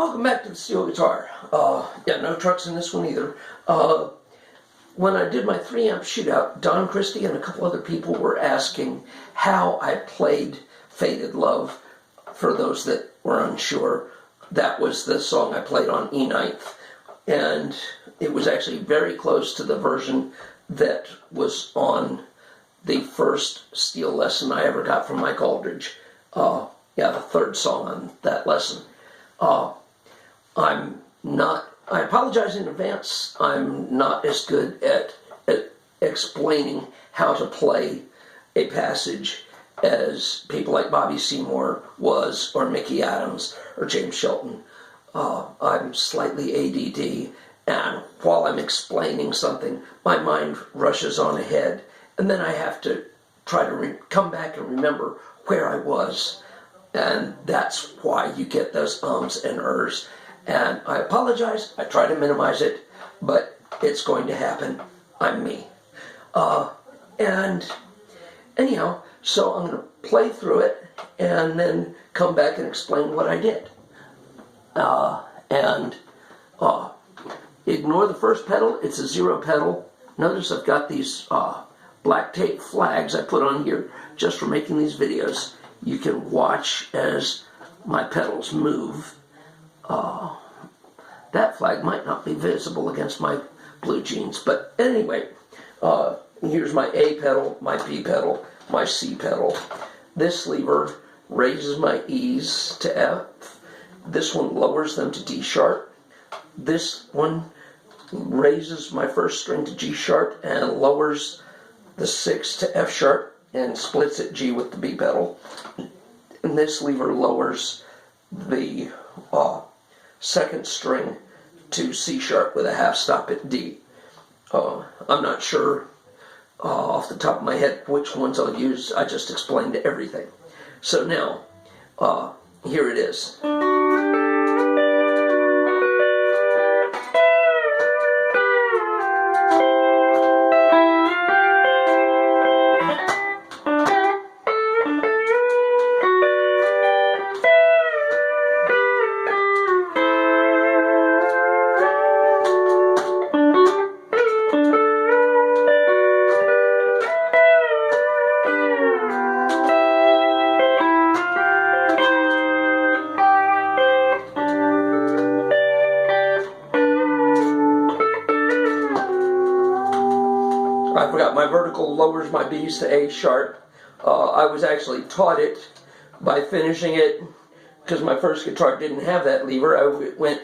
Welcome back to the steel guitar. Yeah, no trucks in this one either. When I did my 3-amp shootout, Don Christie and a couple other people were asking how I played Faded Love. For those that were unsure, that was the song I played on E9th. And it was actually very close to the version that was on the first steel lesson I ever got from Mike Auldridge. Yeah, the third song on that lesson. I apologize in advance. I'm not as good at explaining how to play a passage as people like Bobby Seymour was, or Mickey Adams, or James Shelton. I'm slightly ADD, and while I'm explaining something, my mind rushes on ahead, and then I have to try to come back and remember where I was, and that's why you get those ums and ers. And I apologize. I try to minimize it, but it's going to happen. I'm me. And anyhow, so I'm going to play through it and then come back and explain what I did. Ignore the first pedal. It's a 0 pedal. Notice I've got these black tape flags I put on here just for making these videos. You can watch as my pedals move. That flag might not be visible against my blue jeans, but anyway, here's my A pedal, my B pedal, my C pedal. This lever raises my E's to F. This one lowers them to D sharp. This one raises my first string to G sharp and lowers the 6 to F sharp and splits at G with the B pedal. And this lever lowers the second string to C sharp with a half stop at D. I'm not sure off the top of my head which ones I'll use. I just explained everything. So now, here it is. I forgot my vertical lowers my B's to A sharp. I was actually taught it by finishing it because my first guitar didn't have that lever. I went,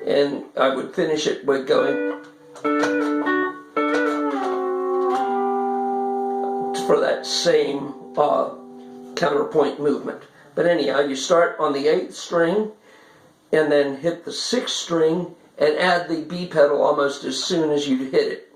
and I would finish it by going for that same counterpoint movement. But anyhow, you start on the 8th string and then hit the 6th string and add the B pedal almost as soon as you hit it.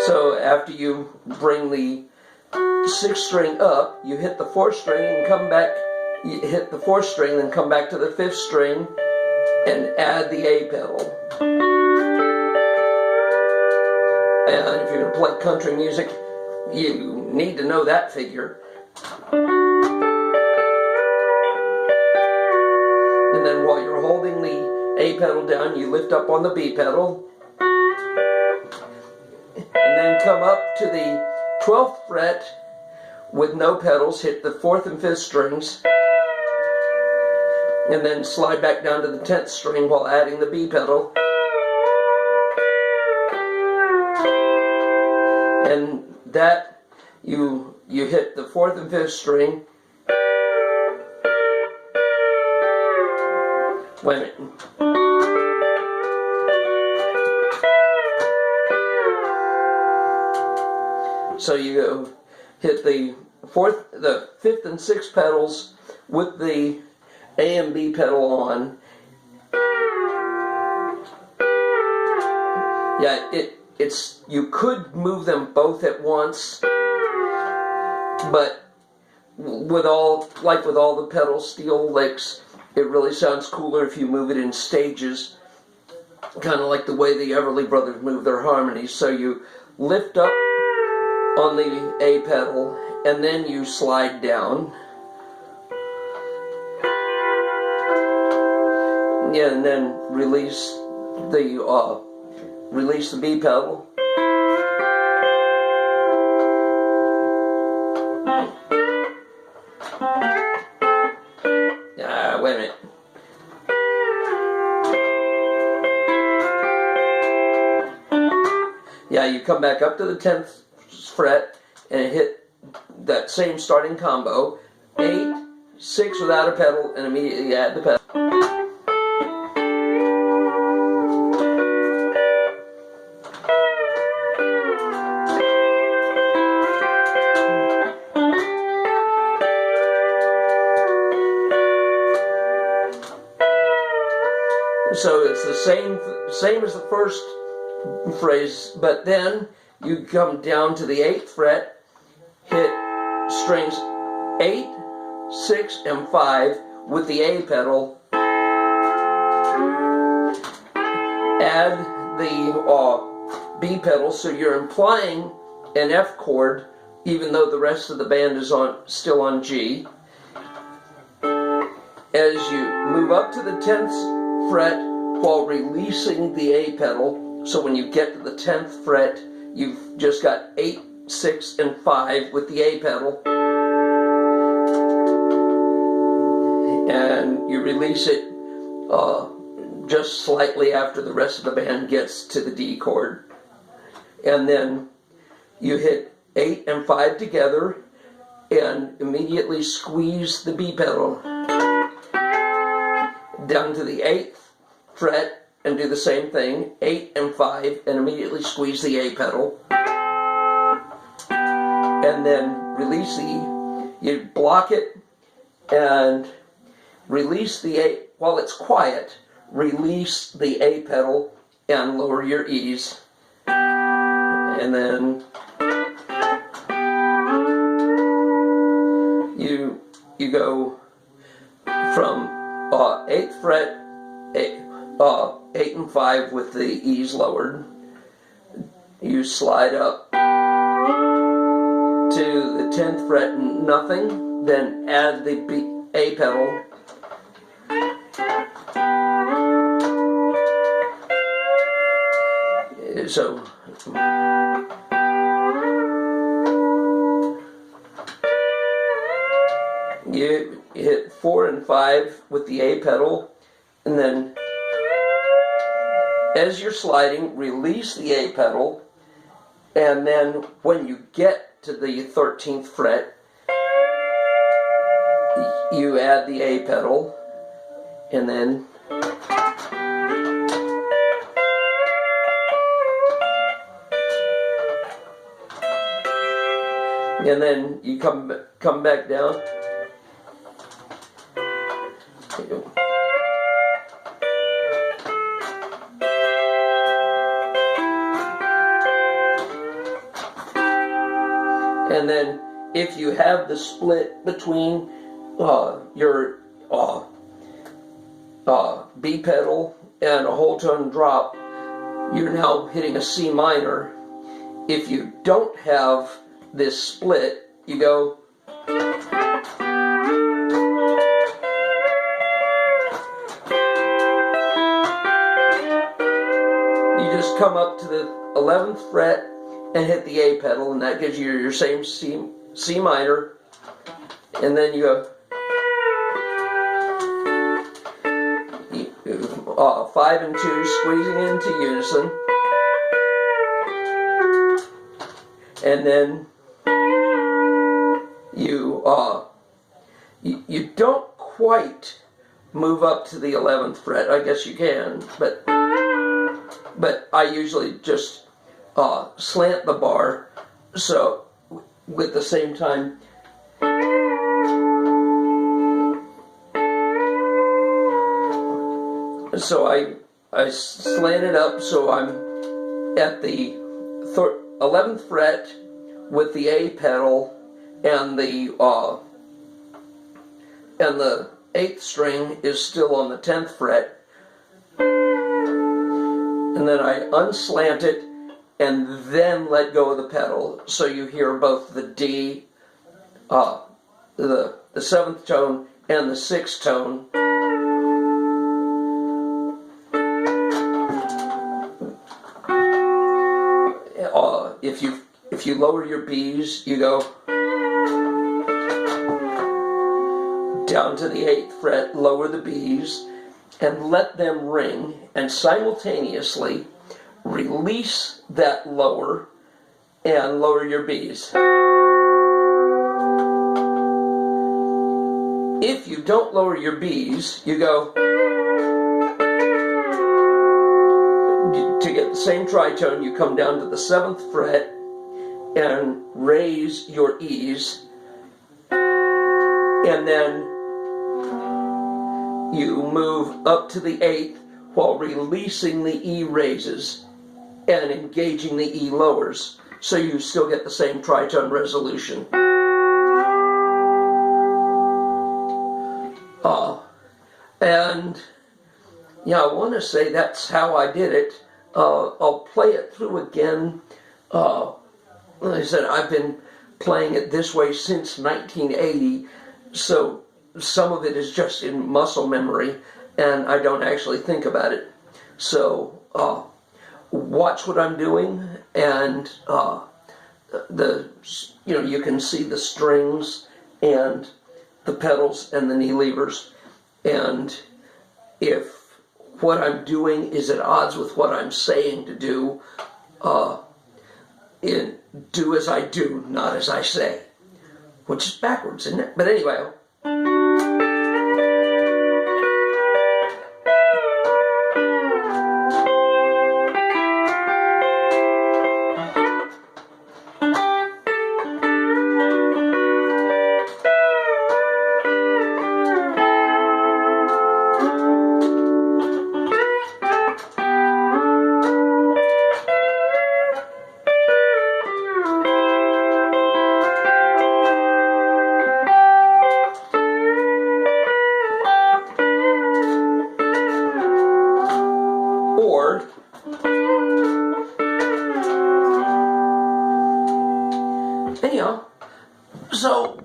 So after you bring the 6th string up, you hit the 4th string and come back, you hit the 4th string, then come back to the 5th string and add the A pedal. And if you're going to play country music, you need to know that figure. And then while you're holding the A pedal down, you lift up on the B pedal. And then come up to the 12th fret with no pedals, hit the 4th and 5th strings, and then slide back down to the 10th string while adding the B pedal. And that, you hit the 4th and 5th string. Wait a minute. So you go hit the 5th and 6th pedals with the A and B pedal on. Yeah, it's you could move them both at once, but with all the pedal steel licks, it really sounds cooler if you move it in stages, kind of like the way the Everly Brothers move their harmonies. So you lift up on the A pedal, and then you slide down. Yeah, and then release the B pedal. Wait a minute. Yeah, you come back up to the 10th fret and hit that same starting combo. 8, 6 without a pedal, and immediately add the pedal. So it's the same as the first phrase, but then you come down to the 8th fret, hit strings 8, 6, and 5 with the A pedal, add the B pedal, so you're implying an F chord even though the rest of the band is still on G. As you move up to the 10th fret while releasing the A pedal, so when you get to the 10th fret, you've just got 8, 6, and 5 with the A pedal. And you release it just slightly after the rest of the band gets to the D chord. And then you hit 8 and 5 together and immediately squeeze the B pedal down to the 8th fret and do the same thing, 8 and 5, and immediately squeeze the A pedal. And then release you block it and release the A, while it's quiet, release the A pedal and lower your E's. And then you go from 8th fret, 8 and 5 with the E's lowered. You slide up to the 10th fret, nothing, then add the A pedal. So you hit 4 and 5 with the A pedal, and then as you're sliding, release the A pedal, and then when you get to the 13th fret, you add the A pedal, and then you come back down. And then if you have the split between your B pedal and a whole tone drop, you're now hitting a C minor. If you don't have this split, you go just come up to the 11th fret and hit the A pedal, and that gives you your same C minor, and then you go 5 and 2 squeezing into unison, and then you don't quite move up to the 11th fret. I guess you can, but I usually just slant the bar, so with the same time. So I slant it up, so I'm at the 11th fret with the A pedal, and the 8th string is still on the 10th fret. And then I unslant it and then let go of the pedal, so you hear both the D, the seventh tone and the sixth tone. If you lower your B's, you go down to the 8th fret, lower the B's, and let them ring, and simultaneously release that lower and lower your B's. If you don't lower your B's, you go to get the same tritone, you come down to the 7th fret and raise your E's, and then you move up to the 8th while releasing the E raises and engaging the E lowers, so you still get the same tritone resolution. And yeah, I want to say that's how I did it. I'll play it through again. Like I said, I've been playing it this way since 1980, so some of it is just in muscle memory, and I don't actually think about it. So watch what I'm doing, and you can see the strings and the pedals and the knee levers, and if what I'm doing is at odds with what I'm saying to do, do as I do, not as I say, which is backwards, isn't it? But anyway. Anyhow, so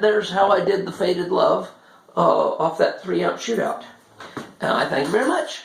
there's how I did the Faded Love off that 3-amp shootout. And I thank you very much.